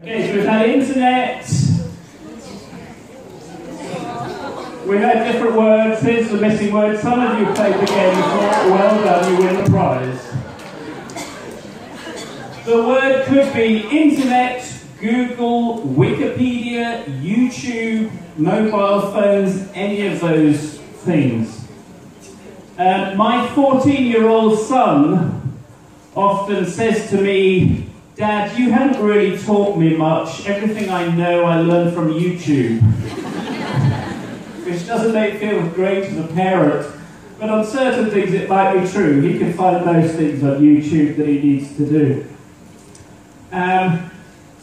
Okay, so we've had internet, we've had different words, here's the missing word. Some of you played the game before, well done, you win the prize. The word could be internet, Google, Wikipedia, YouTube, mobile phones, any of those things. My 14-year-old son often says to me, "Dad, you haven't really taught me much. Everything I know I learned from YouTube." Which doesn't make me feel great as a parent, but on certain things it might be true. He can find most things on YouTube that he needs to do.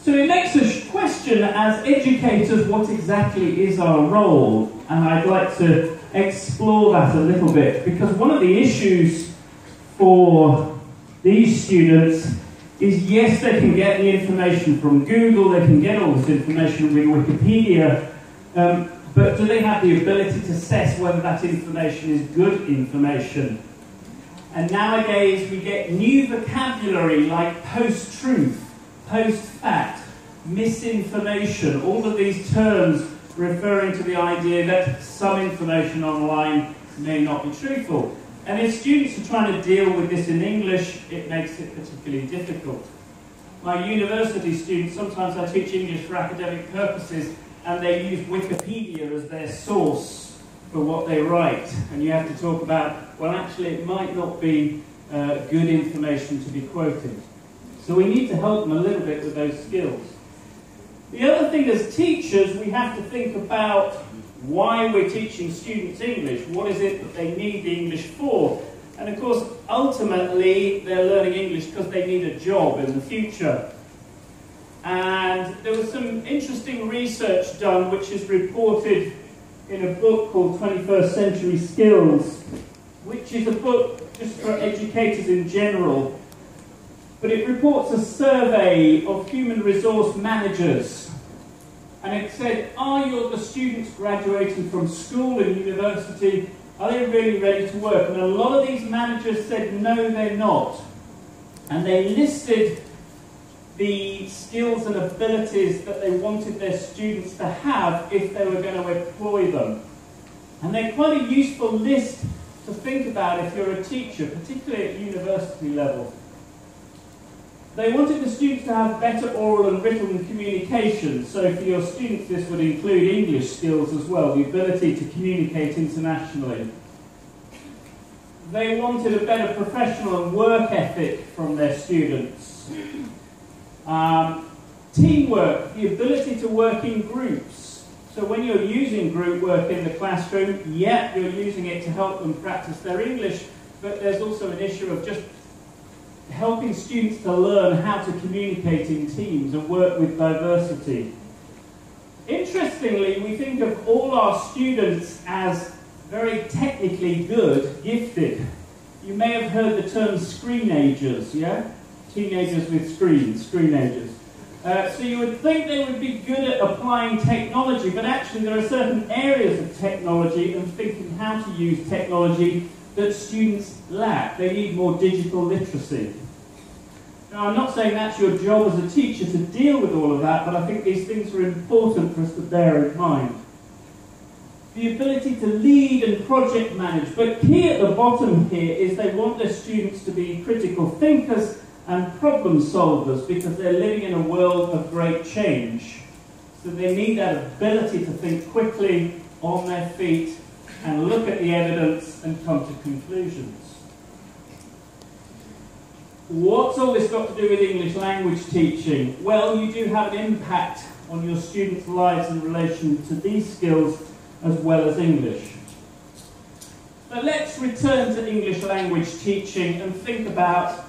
So it makes us question, as educators, what exactly is our role? And I'd like to explore that a little bit, because one of the issues for these students is, yes, they can get the information from Google, they can get all this information with Wikipedia, but do they have the ability to assess whether that information is good information? And nowadays we get new vocabulary like post-truth, post-fact, misinformation, all of these terms referring to the idea that some information online may not be truthful. And if students are trying to deal with this in English, it makes it particularly difficult. My university students, sometimes I teach English for academic purposes, and they use Wikipedia as their source for what they write. And you have to talk about, well, actually, it might not be good information to be quoting. So we need to help them a little bit with those skills. The other thing, as teachers, we have to think about why we're teaching students English. What is it that they need the English for? And of course, ultimately, they're learning English because they need a job in the future. And there was some interesting research done, which is reported in a book called 21st Century Skills, which is a book just for educators in general. But it reports a survey of human resource managers. And it said, are the students graduating from school and university, are they really ready to work? And a lot of these managers said, no, they're not. And they listed the skills and abilities that they wanted their students to have if they were going to employ them. And they're quite a useful list to think about if you're a teacher, particularly at university level. They wanted the students to have better oral and written communication. So for your students, this would include English skills as well, the ability to communicate internationally. They wanted a better professional and work ethic from their students. Teamwork, the ability to work in groups. So when you're using group work in the classroom, yeah, you're using it to help them practice their English, but there's also an issue of just helping students to learn how to communicate in teams and work with diversity. Interestingly, we think of all our students as very technically good, gifted. You may have heard the term screenagers, yeah? Teenagers with screens, screenagers. So you would think they would be good at applying technology, but actually there are certain areas of technology and thinking how to use technology that students lack. They need more digital literacy. Now, I'm not saying that's your job as a teacher to deal with all of that, but I think these things are important for us to bear in mind. The ability to lead and project manage, but key at the bottom here is they want their students to be critical thinkers and problem solvers, because they're living in a world of great change. So they need that ability to think quickly, on their feet, and look at the evidence and come to conclusions. What's all this got to do with English language teaching? Well, you do have an impact on your students' lives in relation to these skills as well as English. But let's return to English language teaching and think about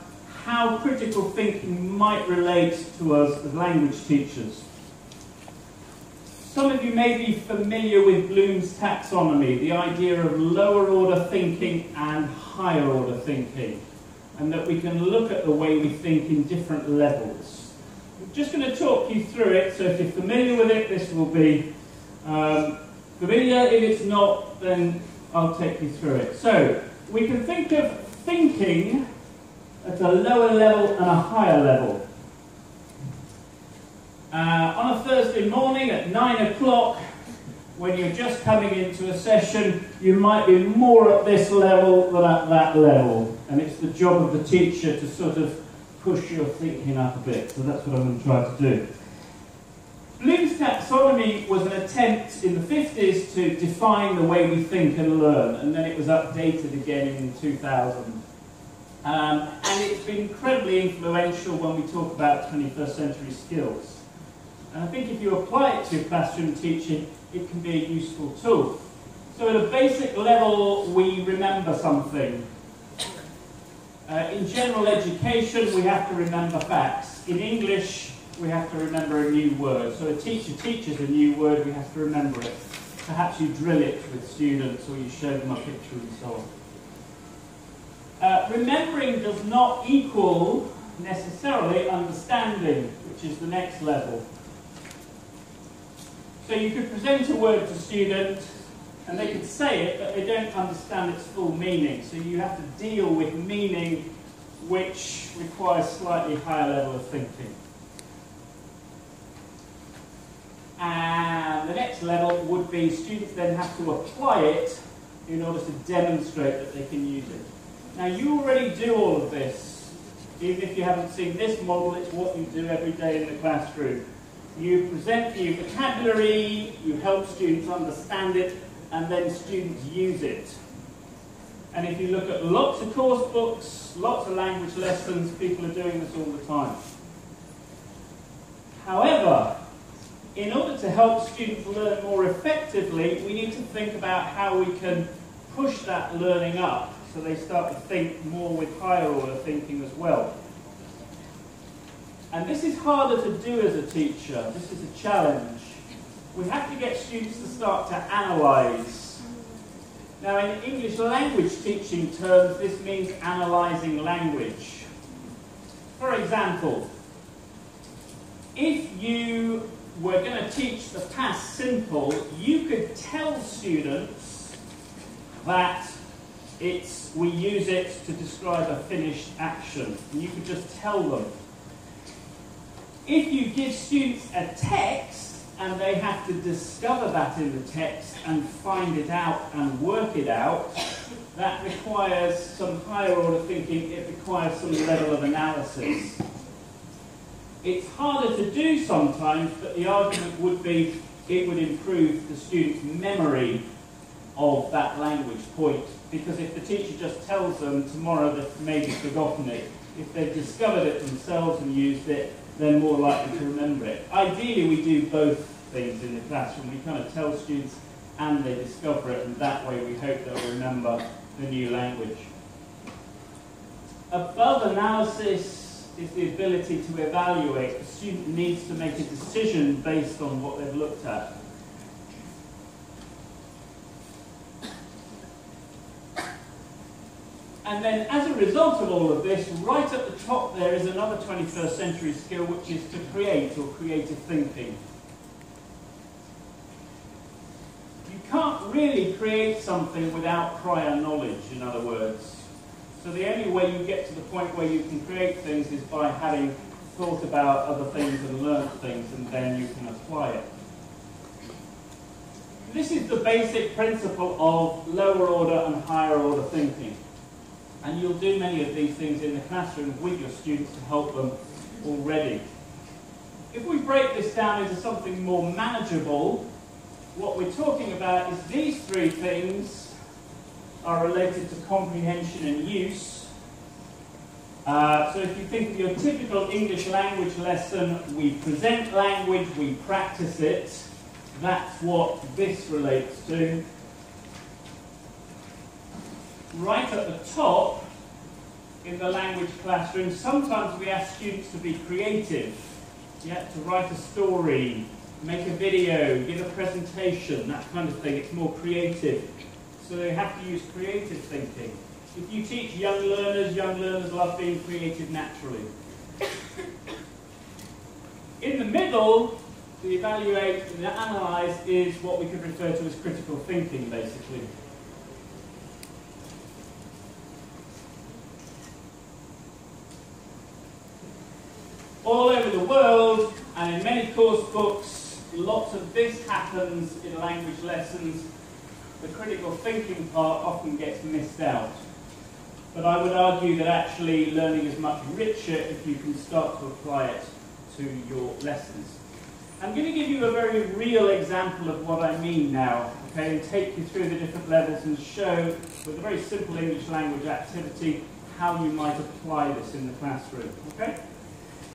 how critical thinking might relate to us as language teachers. Some of you may be familiar with Bloom's taxonomy, the idea of lower order thinking and higher order thinking, and that we can look at the way we think in different levels. I'm just going to talk you through it, so if you're familiar with it, this will be familiar. If it's not, then I'll take you through it. So, we can think of thinking at a lower level and a higher level. On a Thursday morning at 9 o'clock, when you're just coming into a session, you might be more at this level than at that level. And it's the job of the teacher to sort of push your thinking up a bit. So that's what I'm going to try to do. Bloom's taxonomy was an attempt in the 50s to define the way we think and learn, and then it was updated again in 2000. And it's been incredibly influential when we talk about 21st century skills. And I think if you apply it to classroom teaching, it can be a useful tool. So at a basic level, we remember something. In general education, we have to remember facts. In English, we have to remember a new word. So a teacher teaches a new word, we have to remember it. Perhaps you drill it with students or you show them a picture and so on. Remembering does not equal necessarily understanding, which is the next level. So you could present a word to students and they could say it, but they don't understand its full meaning. So you have to deal with meaning which requires slightly higher level of thinking. And the next level would be students then have to apply it in order to demonstrate that they can use it. Now you already do all of this. Even if you haven't seen this model, it's what you do every day in the classroom. You present new vocabulary, you help students understand it, and then students use it. And if you look at lots of course books, lots of language lessons, people are doing this all the time. However, in order to help students learn more effectively, we need to think about how we can push that learning up so they start to think more with higher order thinking as well. And this is harder to do as a teacher. This is a challenge. We have to get students to start to analyse. Now, in English language teaching terms, this means analysing language. For example, if you were going to teach the past simple, you could tell students that we use it to describe a finished action. And you could just tell them. If you give students a text and they have to discover that in the text and find it out and work it out, that requires some higher order thinking, it requires some level of analysis. It's harder to do sometimes, but the argument would be it would improve the student's memory of that language point, because if the teacher just tells them tomorrow they've maybe forgotten it, if they've discovered it themselves and used it, they're more likely to remember it. Ideally, we do both things in the classroom. We kind of tell students and they discover it, and that way we hope they'll remember the new language. Above analysis is the ability to evaluate. The student needs to make a decision based on what they've looked at. And then as a result of all of this, right at the top there is another 21st century skill, which is to create, or creative thinking. You can't really create something without prior knowledge, in other words. So the only way you get to the point where you can create things is by having thought about other things and learned things, and then you can apply it. This is the basic principle of lower order and higher order thinking. And you'll do many of these things in the classroom with your students to help them already. If we break this down into something more manageable, what we're talking about is these three things are related to comprehension and use. So if you think of your typical English language lesson, we present language, we practice it. That's what this relates to. Right at the top, in the language classroom, sometimes we ask students to be creative. Yeah, to write a story, make a video, give a presentation, that kind of thing. It's more creative. So they have to use creative thinking. If you teach young learners love being creative naturally. In the middle, the evaluate and the analyse is what we could refer to as critical thinking, basically. All over the world, And in many course books, lots of this happens in language lessons. The critical thinking part often gets missed out. But I would argue that actually learning is much richer if you can start to apply it to your lessons. I'm going to give you a very real example of what I mean now, okay, and take you through the different levels and show, with a very simple English language activity, how you might apply this in the classroom, okay?